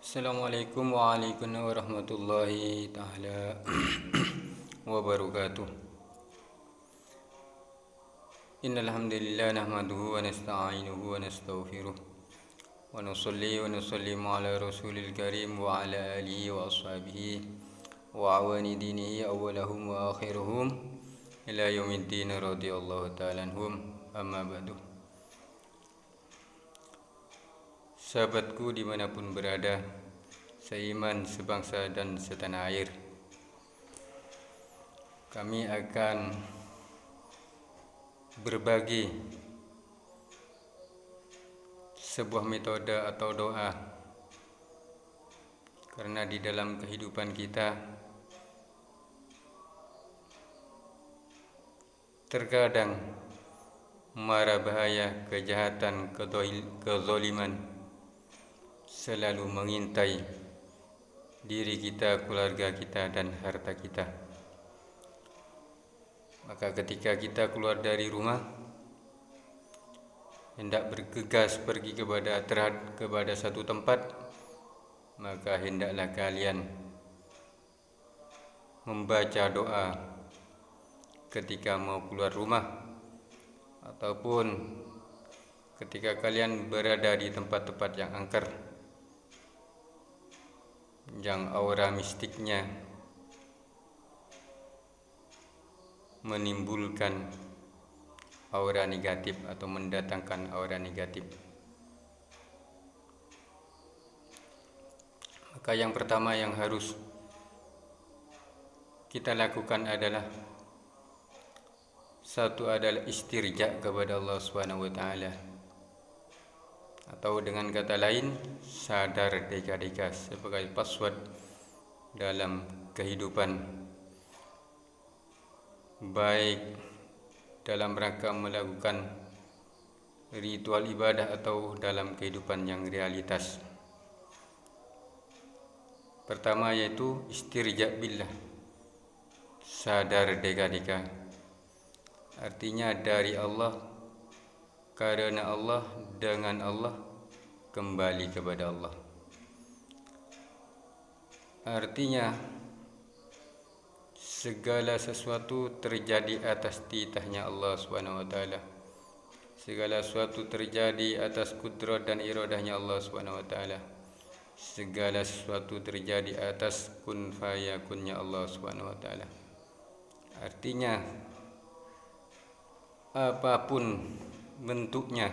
Assalamualaikum warahmatullahi taala wabarakatuh. Innal hamdalillah nahmaduhu wa nasta'inuhu wa nastaghfiruh wa nusalli wa nusallimu ala rasulil karim wa ala alihi wa ashabihi wa awani dinihi awwalahum wa akhiruhum ila yaumiddin radhiyallahu ta'ala anhum, amma ba'du. Sahabatku dimanapun berada, seiman, sebangsa dan setanah air, kami akan berbagi sebuah metode atau doa, karena di dalam kehidupan kita terkadang mara bahaya, kejahatan, kezaliman selalu mengintai diri kita, keluarga kita, dan harta kita. Maka ketika kita keluar dari rumah, hendak bergegas pergi kepada satu tempat, maka hendaklah kalian membaca doa ketika mau keluar rumah, ataupun ketika kalian berada di tempat-tempat yang angker, yang aura mistiknya menimbulkan aura negatif atau mendatangkan aura negatif. Maka yang pertama yang harus kita lakukan adalah istirja kepada Allah Subhanahu wa taala, atau dengan kata lain sadar deka-deka sebagai password dalam kehidupan, baik dalam rangka melakukan ritual ibadah atau dalam kehidupan yang realitas. Pertama yaitu istirja billah, sadar deka-deka, artinya dari Allah, karena Allah, dengan Allah, kembali kepada Allah. Artinya segala sesuatu terjadi atas titahnya Allah Subhanahu wa taala. Segala sesuatu terjadi atas kudrat dan iradahnya Allah Subhanahu wa taala. Segala sesuatu terjadi atas kun fayakunnya Allah Subhanahu wa taala. Artinya apapun bentuknya,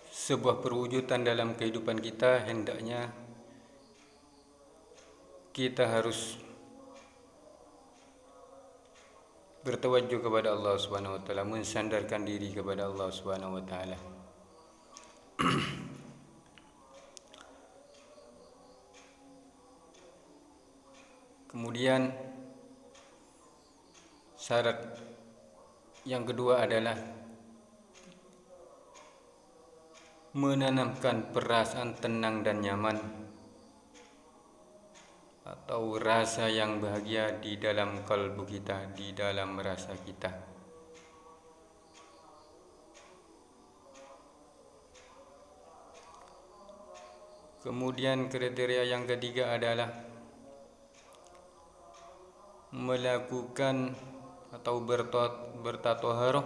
sebuah perwujudan dalam kehidupan kita, hendaknya kita harus bertawajjuh kepada Allah Subhanahu wa taala, mensandarkan diri kepada Allah Subhanahu wa taala. Kemudian syarat yang kedua adalah menanamkan perasaan tenang dan nyaman atau rasa yang bahagia di dalam kalbu kita, di dalam rasa kita. Kemudian kriteria yang ketiga adalah melakukan atau bertatoharoh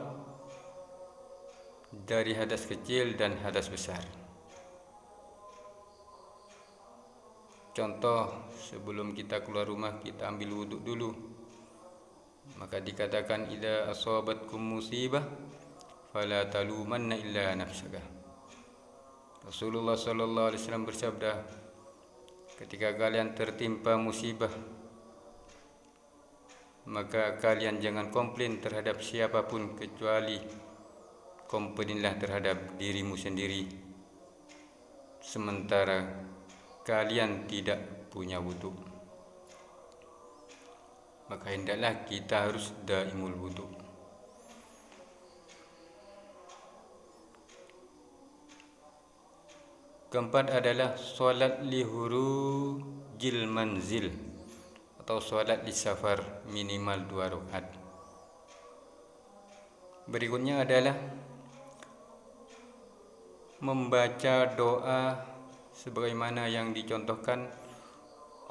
dari hadas kecil dan hadas besar. Contoh, sebelum kita keluar rumah kita ambil wuduk dulu. Maka dikatakan idza asabatkum musibah fala talumanna illa nafsaka. Rasulullah sallallahu alaihi wasallam bersabda, ketika kalian tertimpa musibah, maka kalian jangan komplain terhadap siapapun, kecuali komplainlah terhadap dirimu sendiri, sementara kalian tidak punya wudu. Maka hendaklah kita harus daimul wudu. Keempat adalah solat lihurujil manzil atau solat di safar, minimal 2 rakaat. Berikutnya adalah membaca doa sebagaimana yang dicontohkan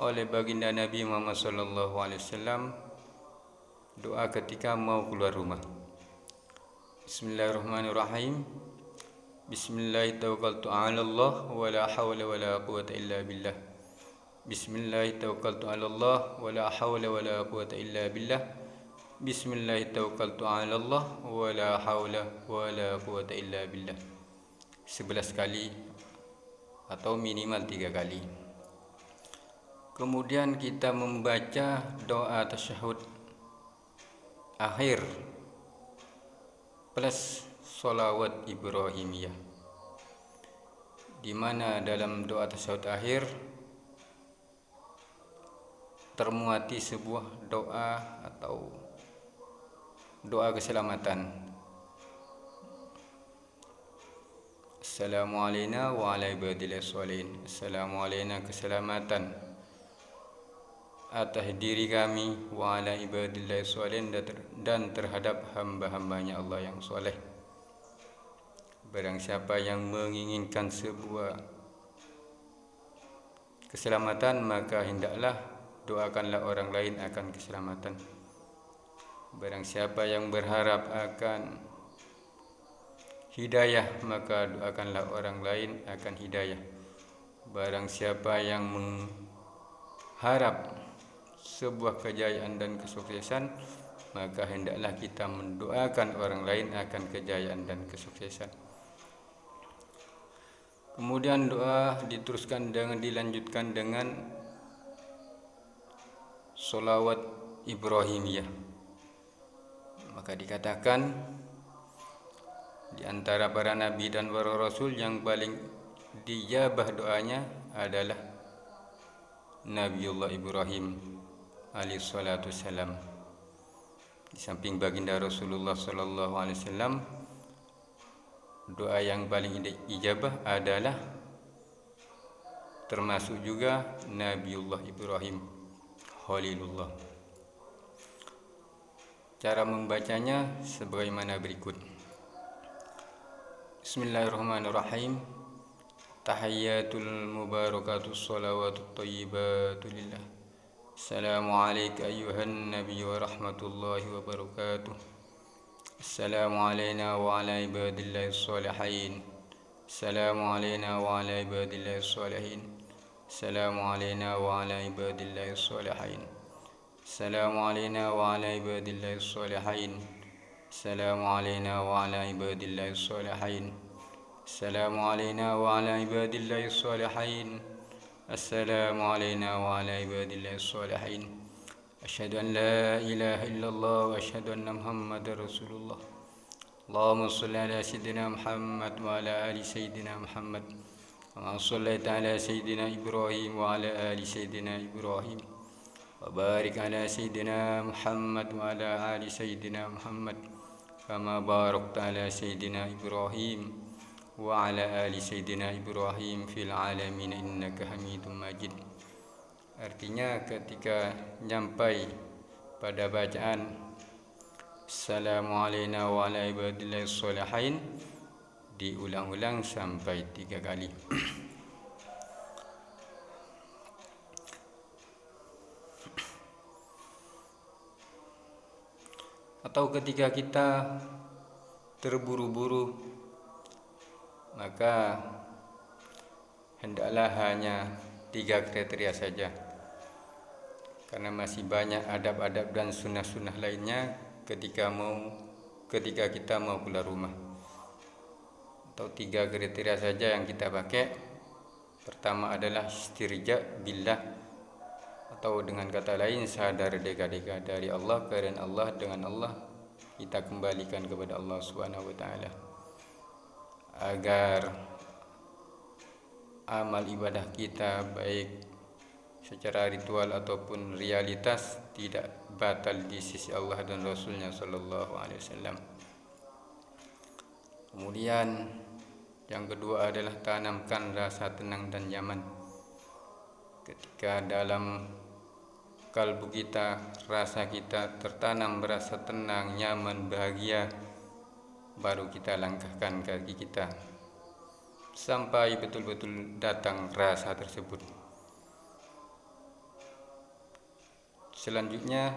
oleh baginda Nabi Muhammad SAW, doa ketika mau keluar rumah. Bismillahirrahmanirrahim. Bismillahirrahmanirrahim. Wa la hawla wa la quwwata illa billah. Bismillahirrahmanirrahim. Wa la hawla wa la quwwata illa billah. Bismillahirrahmanirrahim. Wa la hawla wa la quwwata illa billah. 11 kali atau minimal 3 kali. Kemudian kita membaca doa tasyahud akhir plus sholawat Ibrahimiyah, di mana dalam doa tasyahud akhir termuati sebuah doa atau doa keselamatan. Assalamualaikum wa ala ibadillah sholihin. Assalamualaikum, keselamatan atas diri kami, wa ala ibadillah sholihin, dan terhadap hamba-hambanya Allah yang soleh. Barang siapa yang menginginkan sebuah keselamatan, maka hendaklah doakanlah orang lain akan keselamatan. Barang siapa yang berharap akan hidayah, maka doakanlah orang lain akan hidayah. Barang siapa yang mengharap sebuah kejayaan dan kesuksesan, maka hendaklah kita mendoakan orang lain akan kejayaan dan kesuksesan. Kemudian doa diteruskan dengan dilanjutkan dengan sholawat Ibrahimiyah. Maka dikatakan di antara para nabi dan para rasul yang paling dijabah doanya adalah Nabiullah Ibrahim alaihi salatu wassalam. Di samping baginda Rasulullah sallallahu alaihi wasallam, doa yang paling ijabah adalah termasuk juga Nabiullah Ibrahim Khalilullah. Cara membacanya sebagaimana berikut. Bismillahirrahmanirrahim. Tahiyyatul mubarakatus shalawatut thayyibatu lillah. Assalamualaikum ayyuhan nabiy wa rahmatullahi wa barakatuh. Assalamu alayna wa ala ibadillahi sholihin. Assalamu alayna wa ala ibadillahi sholihin. Assalamu alayna wa ala ibadillahi sholihin. Assalamu alayna wa ala ibadillahi sholihin. Assalamu alayna wa ala ibadillahi sholihin. Assalamu alayna wa ala ibadillahi sholihin. Assalamu alayna wa ala ibadillahi sholihin. Asyhadu an la ilaha illallah wa asyhadu anna Muhammadar Rasulullah. Allahumma shalli ala sayyidina Muhammad wa ala ali sayyidina Muhammad. Kama shallaita ala sayyidina Ibrahim wa ala ali sayyidina Ibrahim. Wa barik ala sayyidina Muhammad wa ala ali sayyidina Muhammad. Kama barakta ala sayyidina Ibrahim wa ala ali sayyidina Ibrahim fil alamin innaka Hamidum Majid. Artinya ketika nyampai pada bacaan Assalamu alayna wa ala ibadillahi sholihin, diulang-ulang sampai 3 kali. Atau ketika kita terburu-buru, maka hendaklah hanya 3 kriteria saja, karena masih banyak adab-adab dan sunnah-sunnah lainnya ketika kita mau keluar rumah. Atau 3 kriteria saja yang kita pakai. Pertama adalah istirja billah, atau dengan kata lain sadar deka-deka dari Allah, karena Allah, dengan Allah kita kembalikan kepada Allah Subhanahu wa taala, agar amal ibadah kita baik secara ritual ataupun realitas tidak batal di sisi Allah dan Rasulnya sallallahu alaihi wasallam. Kemudian yang kedua adalah tanamkan rasa tenang dan nyaman. Ketika dalam kalbu kita, rasa kita tertanam merasa tenang, nyaman, bahagia, baru kita langkahkan kaki kita sampai betul-betul datang rasa tersebut. Selanjutnya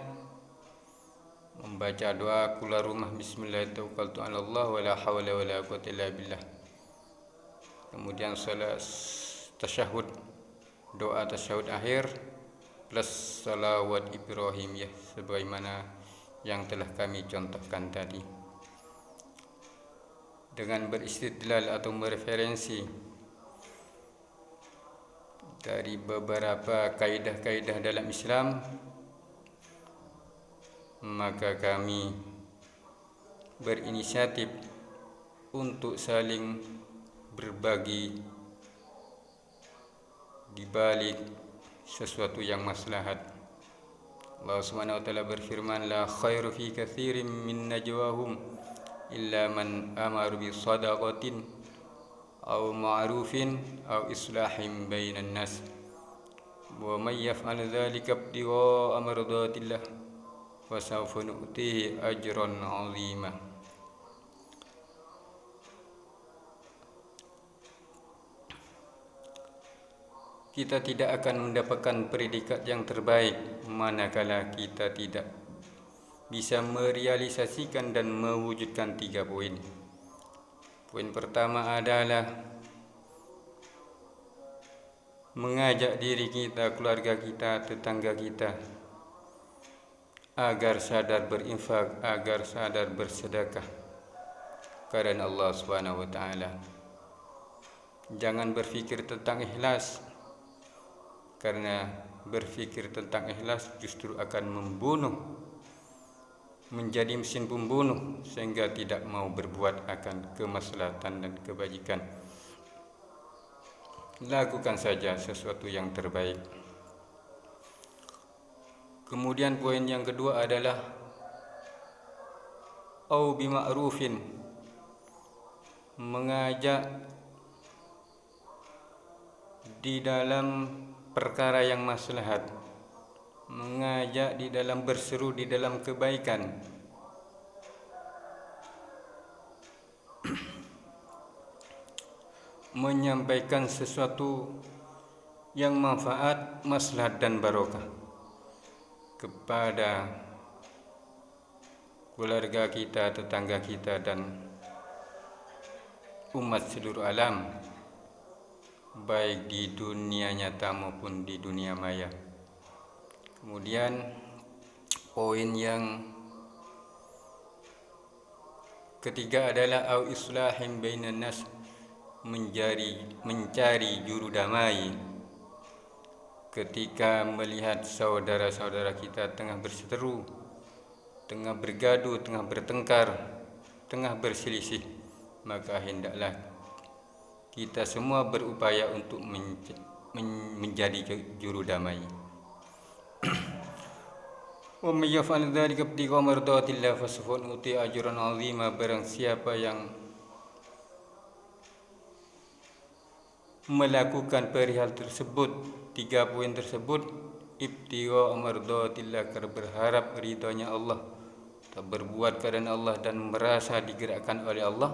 membaca doa keluar rumah, bismillahirrahmanirrahim, Allah wala hawla wala quwwata illa billah. Kemudian salat tasyahud, doa tasyahud akhir plus salawat Ibrahimiyah sebagaimana yang telah kami contohkan tadi. Dengan beristidlal atau mereferensi dari beberapa kaidah-kaidah dalam Islam, maka kami berinisiatif untuk saling berbagi di balik sesuatu yang maslahat. Allah Subhanahu wa taala berfirman, la khairu fi katsirin min najwahum illa man amara bi shadaqatin aw ma'rufin aw islahin bainan nas wa may yaf'al dzalika ibtigha'a mardatillah wa sawfa nu'tihi ajran 'azima. Kita tidak akan mendapatkan predikat yang terbaik manakala kita tidak bisa merealisasikan dan mewujudkan 3 poin. Poin pertama adalah mengajak diri kita, keluarga kita, tetangga kita agar sadar berinfak, agar sadar bersedekah karena Allah Subhanahu wa taala. Jangan berfikir tentang ikhlas, karena berfikir tentang ikhlas justru akan membunuh, menjadi mesin pembunuh sehingga tidak mau berbuat akan kemaslahatan dan kebajikan. Lakukan saja sesuatu yang terbaik. Kemudian poin yang kedua adalah au bima'rufin, mengajak di dalam perkara yang maslahat, mengajak di dalam berseru di dalam kebaikan. Menyampaikan sesuatu yang manfaat, maslahat dan barokah kepada keluarga kita, tetangga kita dan umat seluruh alam, baik di dunia nyata maupun di dunia maya. Kemudian poin yang ketiga adalah au islahin bainan nas, mencari juru damai ketika melihat saudara-saudara kita tengah berseteru, tengah bergaduh, tengah bertengkar, tengah berselisih, maka hendaklah kita semua berupaya untuk menjadi juru damai. Wa may yaf'al dzalika ibtigha'a mardatillah fasawfa nu'tihi ajran 'azima. Barang siapa yang melakukan perihal tersebut, 3 poin tersebut, ibtigha'a mardatillah, karena berharap ridhonya Allah, tak berbuat karena Allah dan merasa digerakkan oleh Allah,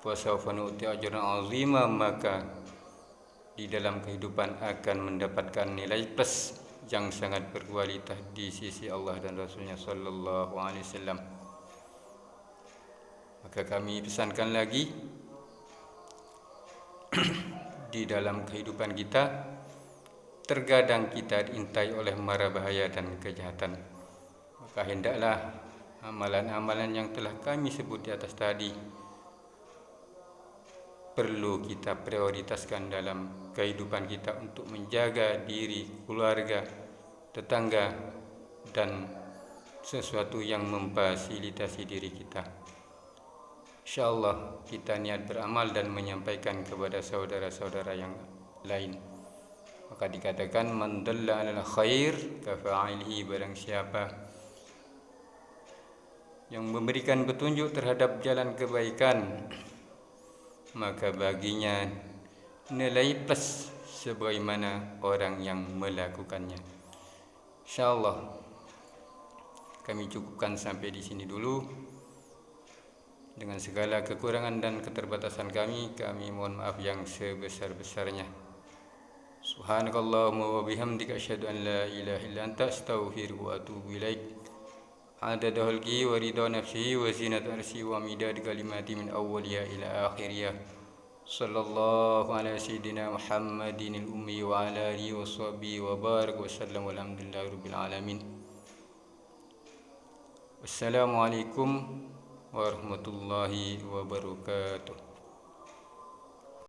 fasawfa nu'tihi ajran 'azima, maka di dalam kehidupan akan mendapatkan nilai plus yang sangat berkualitas di sisi Allah dan Rasulnya sallallahu alaihi wasallam. Maka kami pesankan lagi, di dalam kehidupan kita terkadang kita diintai oleh mara bahaya dan kejahatan. Maka hendaklah amalan-amalan yang telah kami sebut di atas tadi perlu kita prioritaskan dalam kehidupan kita untuk menjaga diri, keluarga, tetangga, dan sesuatu yang memfasilitasi diri kita. InsyaAllah kita niat beramal dan menyampaikan kepada saudara-saudara yang lain. Maka dikatakan man dalla 'alal khair kafa'ilihi, barang siapa yang memberikan petunjuk terhadap jalan kebaikan, maka baginya nilai plus sebagaimana orang yang melakukannya. InsyaAllah kami cukupkan sampai di sini dulu. Dengan segala kekurangan dan keterbatasan kami mohon maaf yang sebesar-besarnya. Subhanakallahumma wa bihamdika asyhadu an la ilaha illa anta astaghfiruka wa atubu ilaik. Adada khalqi wa ridha nafsi wa zinata arsi wa midad kalimati min awwaliha ila akhiriha. Sallallahu ala sayyidina Muhammadin al-ummi wa ala alihi wa sahbihi wa barak wa sallam walhamdulillahi rabbil alamin. Wassalamualaikum warahmatullahi wabarakatuh.